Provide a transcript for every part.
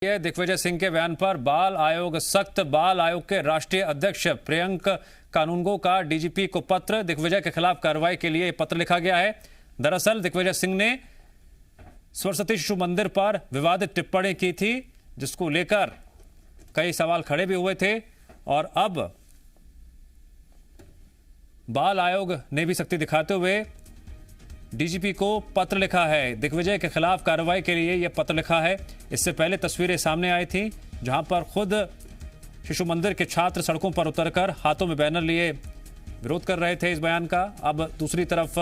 दिग्विजय सिंह के बयान पर बाल आयोग सख्त। बाल आयोग के राष्ट्रीय अध्यक्ष प्रियंक कानूनगो का डीजीपी को पत्र। दिग्विजय के खिलाफ कार्रवाई के लिए पत्र लिखा गया है। दरअसल दिग्विजय सिंह ने सरस्वती शिशु मंदिर पर विवादित टिप्पणी की थी, जिसको लेकर कई सवाल खड़े भी हुए थे और अब बाल आयोग ने भी सख्ती दिखाते हुए डीजीपी को पत्र लिखा है। दिग्विजय के खिलाफ कार्रवाई के लिए यह पत्र लिखा है। इससे पहले तस्वीरें सामने आई थी जहां पर खुद शिशु मंदिर के छात्र सड़कों पर उतरकर हाथों में बैनर लिए विरोध कर रहे थे इस बयान का। अब दूसरी तरफ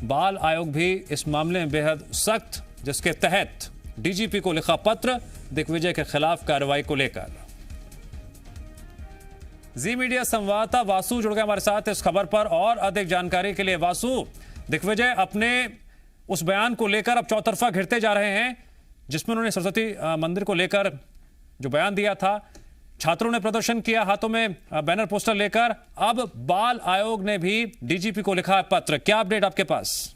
बाल आयोग भी इस मामले में बेहद सख्त, जिसके तहत डीजीपी को लिखा पत्र दिग्विजय के खिलाफ कार्रवाई को लेकर। जी मीडिया संवाददाता वासु जुड़ गए हमारे साथ इस खबर पर और अधिक जानकारी के लिए। वासु, दिग्विजय अपने उस बयान को लेकर अब चौतरफा घिरते जा रहे हैं, जिसमें उन्होंने सरस्वती मंदिर को लेकर जो बयान दिया था, छात्रों ने प्रदर्शन किया हाथों में बैनर पोस्टर लेकर। अब बाल आयोग ने भी डीजीपी को लिखा पत्र। क्या अपडेट आपके पास?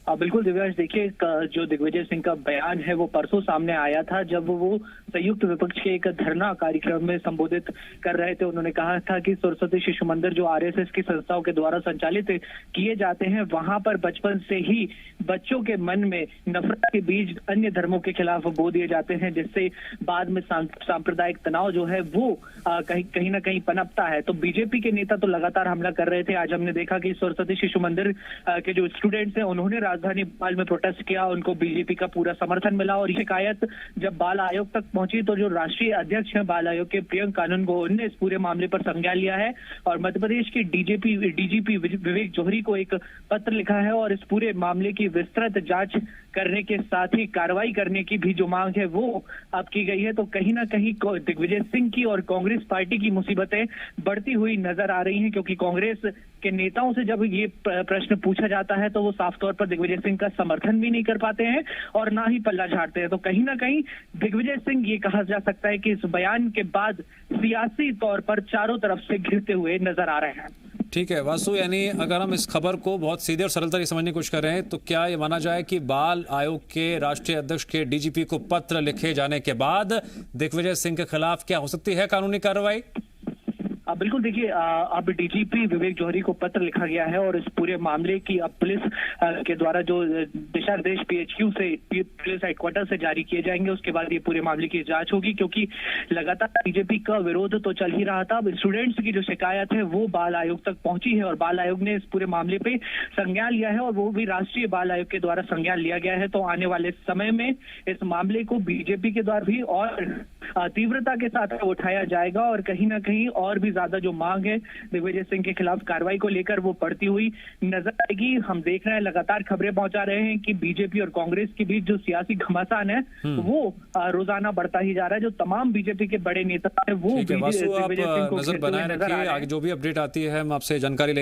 बिल्कुल दिव्यांश, देखिए जो दिग्विजय सिंह का बयान है वो परसों सामने आया था, जब वो संयुक्त विपक्ष के एक धरना कार्यक्रम में संबोधित कर रहे थे। उन्होंने कहा था कि सरस्वती शिशु मंदिर जो आरएसएस की संस्थाओं के द्वारा संचालित किए जाते हैं, वहां पर बचपन से ही बच्चों के मन में नफरत के बीज अन्य धर्मों के खिलाफ बो दिए जाते हैं, जिससे बाद में सांप्रदायिक तनाव जो है वो कहीं ना कहीं पनपता है। तो बीजेपी के नेता तो लगातार हमला कर रहे थे। आज हमने देखा कि सरस्वती शिशु मंदिर के जो स्टूडेंट्स हैं उन्होंने राजधानी भोपाल में प्रोटेस्ट किया, उनको बीजेपी का पूरा समर्थन मिला। और ये शिकायत जब बाल आयोग तक पहुंची तो जो राष्ट्रीय अध्यक्ष हैं बाल आयोग के प्रियंक कानूनगो, उन्होंने इस पूरे मामले पर संज्ञान लिया है और मध्य प्रदेश के डीजीपी विवेक जौहरी को एक पत्र लिखा है और इस पूरे मामले की विस्तृत जांच करने के साथ ही कार्रवाई करने की भी जो मांग है वो अब की गई है। तो कहीं ना कहीं दिग्विजय सिंह की और कांग्रेस पार्टी की मुसीबतें बढ़ती हुई नजर आ रही हैं, क्योंकि कांग्रेस के नेताओं से जब ये प्रश्न पूछा जाता है तो वो साफ तौर पर दिग्विजय सिंह का समर्थन भी नहीं कर पाते हैं और ना ही पल्ला झाड़ते हैं। तो कहीं ना कहीं दिग्विजय सिंह, ये कहा जा सकता है कि इस बयान के बाद सियासी तौर पर चारों तरफ से घिरते हुए नजर आ रहे हैं। ठीक है वासु, यानी अगर हम इस खबर को बहुत सीधे और सरल तरीके से समझने की कोशिश कर रहे हैं तो क्या ये माना जाए कि बाल आयोग के राष्ट्रीय अध्यक्ष के डीजीपी को पत्र लिखे जाने के बाद दिग्विजय सिंह के खिलाफ क्या हो सकती है कानूनी कार्रवाई? बिल्कुल, देखिए अब डीजीपी विवेक जौहरी को पत्र लिखा गया है और इस पूरे मामले की अब पुलिस के द्वारा जो दिशा निर्देश पीएचक्यू से पुलिस हेडक्वार्टर से जारी किए जाएंगे। उसके बाद ये पूरे मामले की जांच होगी, क्योंकि लगातार बीजेपी का विरोध तो चल ही रहा था। अब स्टूडेंट्स की जो शिकायत है वो बाल आयोग तक पहुंची है और बाल आयोग ने इस पूरे मामले पे संज्ञान लिया है और वो भी राष्ट्रीय बाल आयोग के द्वारा संज्ञान लिया गया है। तो आने वाले समय में इस मामले को बीजेपी के द्वारा भी और तीव्रता के साथ उठाया जाएगा और कहीं ना कहीं और भी ज्यादा जो मांग है दिग्विजय सिंह के खिलाफ कार्रवाई को लेकर वो बढ़ती हुई नजर आएगी। हम देख रहे हैं, लगातार खबरें पहुंचा रहे हैं कि बीजेपी और कांग्रेस के बीच जो सियासी घमासान है वो रोजाना बढ़ता ही जा रहा है। जो तमाम बीजेपी के बड़े नेता है वो दिग्विजय सिंह को नजर बनाए रखिए। आगे जो भी अपडेट आती है हम आपसे जानकारी लेंगे।